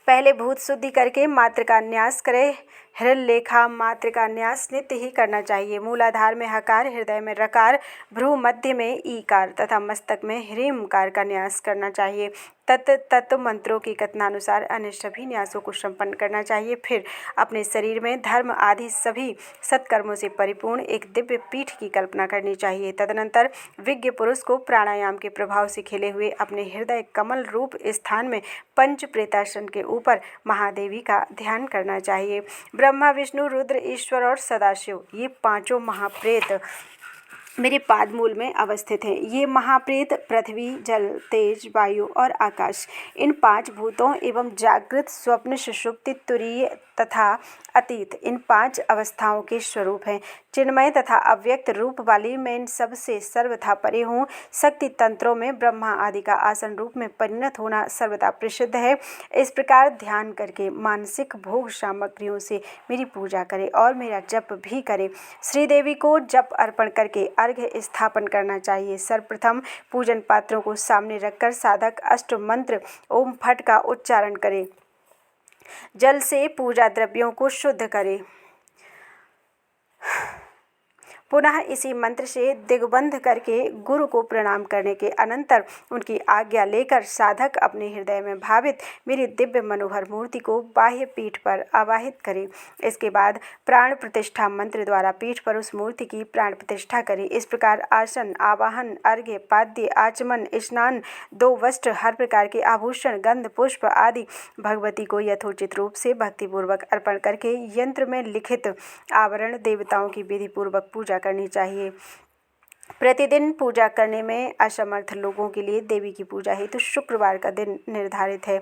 पहले भूत शुद्धि करके मात्र का न्यास करे। हृल्लेखा मात्र का न्यास नित्य ही करना चाहिए। मूलाधार में हकार, हृदय में रकार, भ्रू मध्य में ईकार तथा मस्तक में ह्रीमकार का न्यास करना चाहिए। तत्व मंत्रों की कथनानुसार अन्य सभी न्यासों को संपन्न करना चाहिए। फिर अपने शरीर में धर्म आदि सभी सत्कर्मों से परिपूर्ण एक दिव्य पीठ की कल्पना करनी चाहिए। तदनंतर विज्ञ पुरुष को प्राणायाम के प्रभाव से खिले हुए अपने हृदय कमल रूप स्थान में पंच प्रेतासन के ऊपर महादेवी का ध्यान करना चाहिए। ब्रह्मा, विष्णु, रुद्र, ईश्वर और सदाशिव ये पांचों महाप्रेत मेरे पादमूल में अवस्थित हैं। ये महाप्रेत पृथ्वी, जल, तेज, वायु और आकाश इन 5 भूतों एवं जागृत, स्वप्न, सुषुप्ति, तुरीय तथा अतीत इन 5 अवस्थाओं के स्वरूप हैं। चिन्मय तथा अव्यक्त रूप वाली मैं इन सब से सर्वथा परे हूँ। शक्ति तंत्रों में ब्रह्मा आदि का आसन रूप में परिणत होना सर्वथा प्रसिद्ध है। इस प्रकार ध्यान करके मानसिक भोग सामग्रियों से मेरी पूजा करे और मेरा जप भी करे। श्रीदेवी को जप अर्पण करके अर्घ्य स्थापन करना चाहिए। सर्वप्रथम पूजन पात्रों को सामने रखकर साधक अष्ट मंत्र ओम फट का उच्चारण करे। जल से पूजा द्रव्यों को शुद्ध करे। पुनः इसी मंत्र से दिग्बंध करके गुरु को प्रणाम करने के अनंतर उनकी आज्ञा लेकर साधक अपने हृदय में भावित मेरी दिव्य मनोहर मूर्ति को बाह्य पीठ पर आवाहित करे। इसके बाद प्राण प्रतिष्ठा मंत्र द्वारा पीठ पर उस मूर्ति की प्राण प्रतिष्ठा करे। इस प्रकार आसन, आवाहन, अर्घ्य, पाद्य, आचमन, स्नान, 2 वस्त्र, हर प्रकार के आभूषण, गंध, पुष्प आदि भगवती को यथोचित रूप से भक्तिपूर्वक अर्पण करके यंत्र में लिखित आवरण देवताओं की विधि पूर्वक पूजा करनी चाहिए। प्रतिदिन पूजा करने में असमर्थ लोगों के लिए देवी की पूजा हेतु शुक्रवार का दिन निर्धारित है।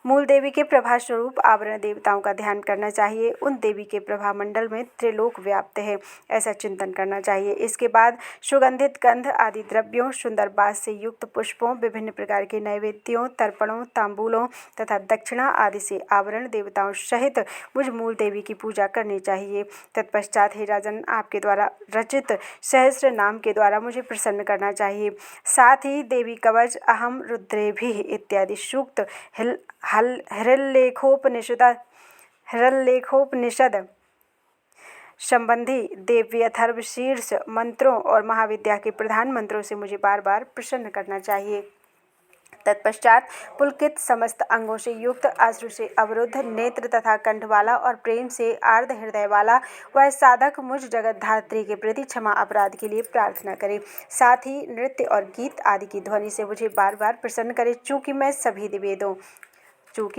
मूल देवी के प्रभा स्वरूप आवरण देवताओं का ध्यान करना चाहिए। उन देवी के प्रभा मंडल में त्रिलोक व्याप्त है, ऐसा चिंतन करना चाहिए। इसके बाद सुगंधित गंध आदि द्रव्यों, सुंदर बास से युक्त पुष्पों, विभिन्न प्रकार के नैवेद्यों, तर्पणों, तांबूलों तथा दक्षिणा आदि से आवरण देवताओं सहित मुझ मूल देवी की पूजा करनी चाहिए। तत्पश्चात हे राजन, आपके द्वारा रचित सहस्र नाम के द्वारा मुझे प्रसन्न करना चाहिए। साथ ही देवी कवच, अहम रुद्रेभिः इत्यादि सूक्त, हृल्लेखोपनिषद संबंधी देवी अथर्व शीर्ष मंत्रों और महाविद्या के प्रधान मंत्रों से मुझे बार बार प्रसन्न करना चाहिए। तत्पश्चात पुलकित समस्त अंगों से युक्त, अश्रु से अवरुद्ध नेत्र तथा कंठ वाला और प्रेम से आर्द्र हृदय वाला वह साधक मुझ जगत धात्री के प्रति क्षमा अपराध के लिए प्रार्थना करे। साथ ही नृत्य और गीत आदि की ध्वनि से मुझे बार बार प्रसन्न करे। चूँकि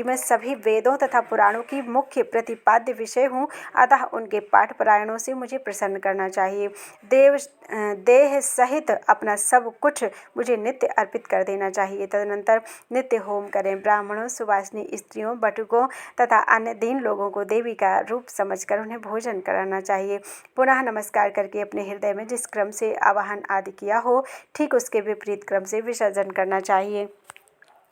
मैं सभी वेदों तथा पुराणों की मुख्य प्रतिपाद्य विषय हूँ, अतः उनके पाठ पारायणों से मुझे प्रसन्न करना चाहिए। देह सहित अपना सब कुछ मुझे नित्य अर्पित कर देना चाहिए। तदनंतर नित्य होम करें। ब्राह्मणों, सुवासिनी स्त्रियों, बटुकों तथा अन्य दीन लोगों को देवी का रूप समझकर उन्हें भोजन कराना चाहिए। पुनः नमस्कार करके अपने हृदय में जिस क्रम से आवाहन आदि किया हो, ठीक उसके विपरीत क्रम से विसर्जन करना चाहिए।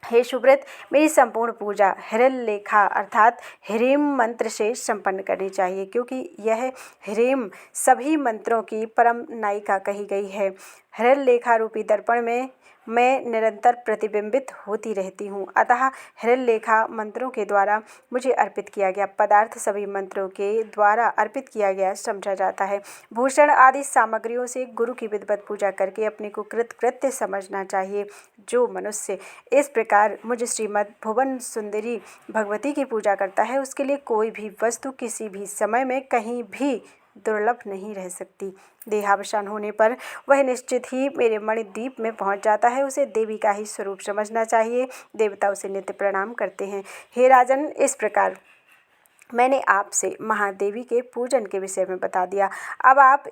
हे सुब्रत, मेरी संपूर्ण पूजा हृल्लेखा अर्थात ह्रीम मंत्र से संपन्न करनी चाहिए, क्योंकि यह ह्रीम सभी मंत्रों की परम नायिका कही गई है। हृल्लेखा रूपी दर्पण में मैं निरंतर प्रतिबिंबित होती रहती हूँ, अतः हृल्लेखा मंत्रों के द्वारा मुझे अर्पित किया गया पदार्थ सभी मंत्रों के द्वारा अर्पित किया गया समझा जाता है। भूषण आदि सामग्रियों से गुरु की विधिवत पूजा करके अपने को कृतकृत्य समझना चाहिए। जो मनुष्य इस प्रकार मुझ श्रीमद् भुवन सुंदरी भगवती की पूजा करता है, उसके लिए कोई भी वस्तु किसी भी समय में कहीं भी दुर्लभ नहीं रह सकती। देहावसान होने पर वह निश्चित ही मेरे मणिद्वीप में पहुंच जाता है। उसे देवी का ही स्वरूप समझना चाहिए। देवता उसे नित्य प्रणाम करते हैं। हे राजन, इस प्रकार मैंने आपसे महादेवी के पूजन के विषय में बता दिया। अब आप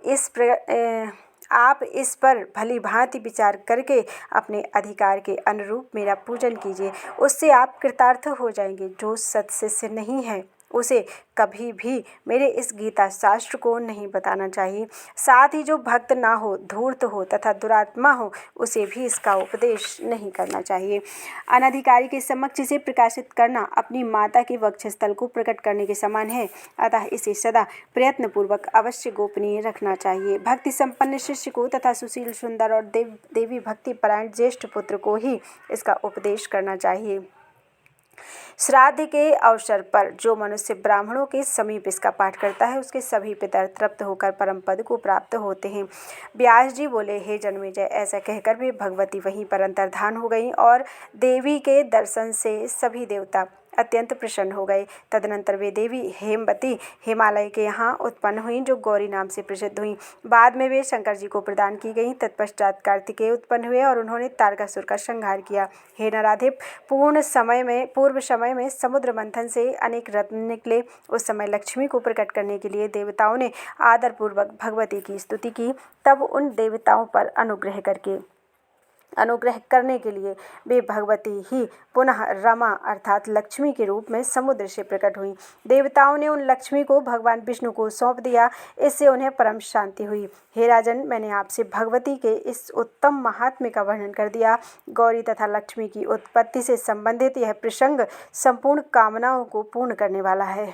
इस पर भली भांति विचार करके अपने अधिकार के अनुरूप मेरा पूजन कीजिए, उससे आप कृतार्थ हो जाएंगे। जो सत्शिष्य नहीं है उसे कभी भी मेरे इस गीता शास्त्र को नहीं बताना चाहिए। साथ ही जो भक्त ना हो, धूर्त हो तथा दुरात्मा हो, उसे भी इसका उपदेश नहीं करना चाहिए। अनधिकारी के समक्ष इसे प्रकाशित करना अपनी माता के वक्षस्थल को प्रकट करने के समान है, अतः इसे सदा प्रयत्नपूर्वक अवश्य गोपनीय रखना चाहिए। भक्ति संपन्न शिष्य को तथा सुशील, सुंदर और देवी भक्ति परायण ज्येष्ठ पुत्र को ही इसका उपदेश करना चाहिए। श्राद्ध के अवसर पर जो मनुष्य ब्राह्मणों के समीप इसका पाठ करता है, उसके सभी पितर तृप्त होकर परम पद को प्राप्त होते हैं। व्यास जी बोले, हे जन्मेजय, ऐसा कहकर भी भगवती वहीं पर अंतर्धान हो गई और देवी के दर्शन से सभी देवता अत्यंत प्रसन्न हो गए। तदनंतर वे देवी हेमवती हिमालय के यहाँ उत्पन्न हुई, जो गौरी नाम से प्रसिद्ध हुई। बाद में वे शंकर जी को प्रदान की गईं। तत्पश्चात कार्तिकेय उत्पन्न हुए और उन्होंने तारकासुर का संहार किया। हे नराधिप, पूर्व समय में समुद्र मंथन से अनेक रत्न निकले। उस समय लक्ष्मी को प्रकट करने के लिए देवताओं ने आदरपूर्वक भगवती की स्तुति की। तब उन देवताओं पर अनुग्रह करने के लिए वे भगवती ही पुनः रमा अर्थात लक्ष्मी के रूप में समुद्र से प्रकट हुई। देवताओं ने उन लक्ष्मी को भगवान विष्णु को सौंप दिया। इससे उन्हें परम शांति हुई। हे राजन, मैंने आपसे भगवती के इस उत्तम महात्म्य का वर्णन कर दिया। गौरी तथा लक्ष्मी की उत्पत्ति से संबंधित यह प्रसंग संपूर्ण कामनाओं को पूर्ण करने वाला है।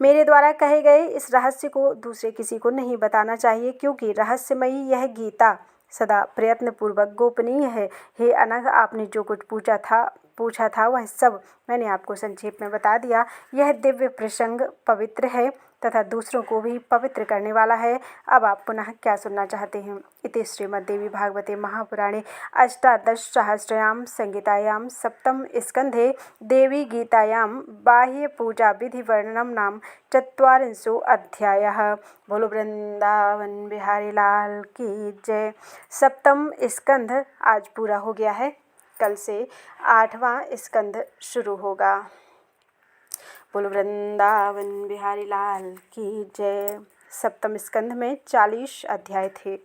मेरे द्वारा कहे गए इस रहस्य को दूसरे किसी को नहीं बताना चाहिए, क्योंकि रहस्यमयी यह गीता सदा प्रयत्नपूर्वक गोपनीय है। हे अनघ, आपने जो कुछ पूछा था वह सब मैंने आपको संक्षेप में बता दिया। यह दिव्य प्रसंग पवित्र है तथा दूसरों को भी पवित्र करने वाला है। अब आप पुनः क्या सुनना चाहते हैं? इति श्रीमद्देवी भागवते महापुराणे अष्टादशसहस्रयां संहितायां सप्तम स्कंधे देवी गीतायां बाह्य पूजा विधि वर्णनम नाम ४४ अध्यायः। बोलो वृंदावन बिहारी लाल की जय। सप्तम स्कंध आज पूरा हो गया है। कल से 8वां स्कंध शुरू होगा। बोलो वृंदावन बिहारी लाल की जय। सप्तम स्कंध में 40 अध्याय थे।